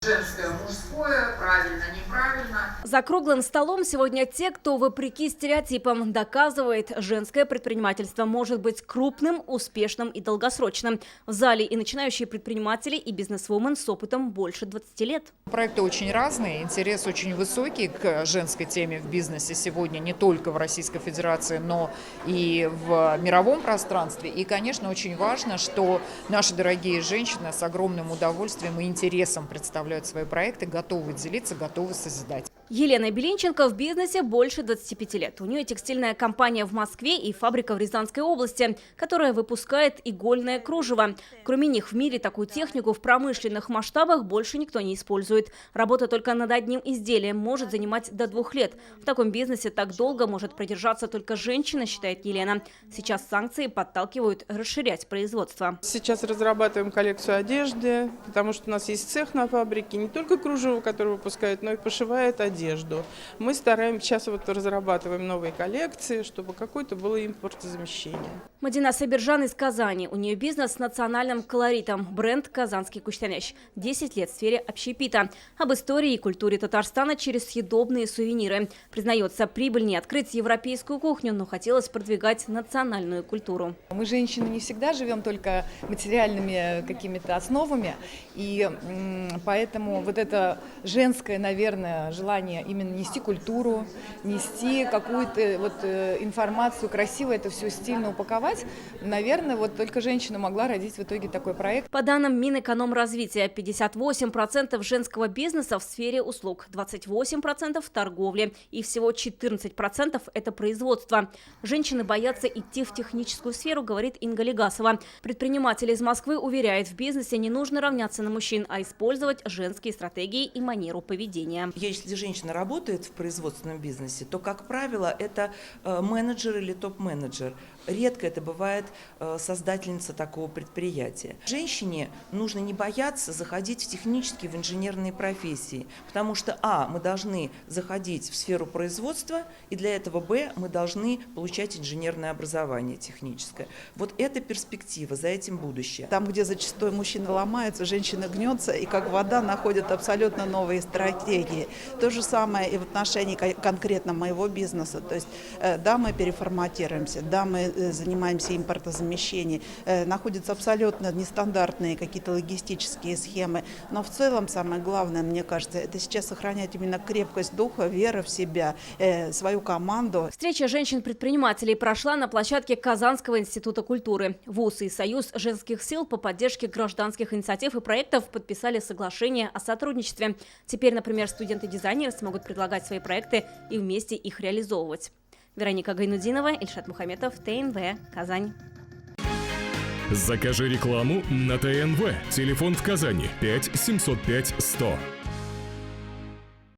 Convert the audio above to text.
женское, мужское, правильно, неправильно. За круглым столом сегодня те, кто, вопреки стереотипам, доказывает, женское предпринимательство может быть крупным, успешным и долгосрочным. В зале и начинающие предприниматели, и бизнесвумен с опытом больше 20 лет. Проекты очень разные, интерес очень высокий к женской теме в бизнесе сегодня не только в Российской Федерации, но и в мировом пространстве. И, конечно, очень важно, что наши дорогие женщины с огромным удовольствием и интересом представляют свои проекты, готовы делиться, готовы созидать. Елена Белинченко в бизнесе больше 25 лет. У нее текстильная компания в Москве и фабрика в Рязанской области, которая выпускает игольное кружево. Кроме них в мире такую технику в промышленных масштабах больше никто не использует. Работа только над одним изделием может занимать до 2 лет. В таком бизнесе так долго может продержаться только женщина, считает Елена. Сейчас санкции подталкивают расширять производство. Сейчас разрабатываем коллекцию одежды, потому что у нас есть цех на фабрике, не только кружево, которое выпускает, но и пошивает одежду. Мы стараемся, сейчас разрабатываем новые коллекции, чтобы какое-то было импортозамещение. Мадина Сабиржан из Казани. У нее бизнес с национальным колоритом. Бренд «Казанский куштяныш». 10 лет в сфере общепита. Об истории и культуре Татарстана через съедобные сувениры. Признается, прибыльнее открыть европейскую кухню, но хотелось продвигать национальную культуру. Мы, женщины, не всегда живем только материальными какими-то основами. И поэтому вот это женское, наверное, желание именно нести культуру, нести какую-то информацию, красиво это все стильно упаковать, наверное, вот только женщина могла родить в итоге такой проект. По данным Минэкономразвития, 58% женского бизнеса в сфере услуг, 28% в торговле и всего 14% это производство. Женщины боятся идти в техническую сферу, говорит Инга Легасова. Предприниматель из Москвы уверяет, в бизнесе не нужно равняться на мужчин, а использовать женские стратегии и манеру поведения. Если женщина работает в производственном бизнесе, то, как правило, это менеджер или топ-менеджер. Редко это бывает создательница такого предприятия. Женщине нужно не бояться заходить в технические, в инженерные профессии, потому что мы должны заходить в сферу производства, и для этого мы должны получать инженерное образование техническое. Вот это перспектива, за этим будущее. Там, где зачастую мужчина ломается, женщина гнется и как вода находит абсолютно новые стратегии. То же самое и в отношении конкретно моего бизнеса. То есть, да, мы переформатируемся, да, мы занимаемся импортозамещением, находятся абсолютно нестандартные какие-то логистические схемы. Но в целом самое главное, мне кажется, это сейчас сохранять именно крепкость духа, вера в себя, свою команду. Встреча женщин-предпринимателей прошла на площадке Казанского института культуры. ВУЗ и Союз женских сил по поддержке гражданских инициатив и проектов подписали соглашение о сотрудничестве. Теперь, например, студенты-дизайнеры смогут предлагать свои проекты и вместе их реализовывать. Вероника Гайнудинова, Ильшат Мухаметов, ТНВ, Казань. Закажи рекламу на ТНВ. Телефон в Казани 5 705 100.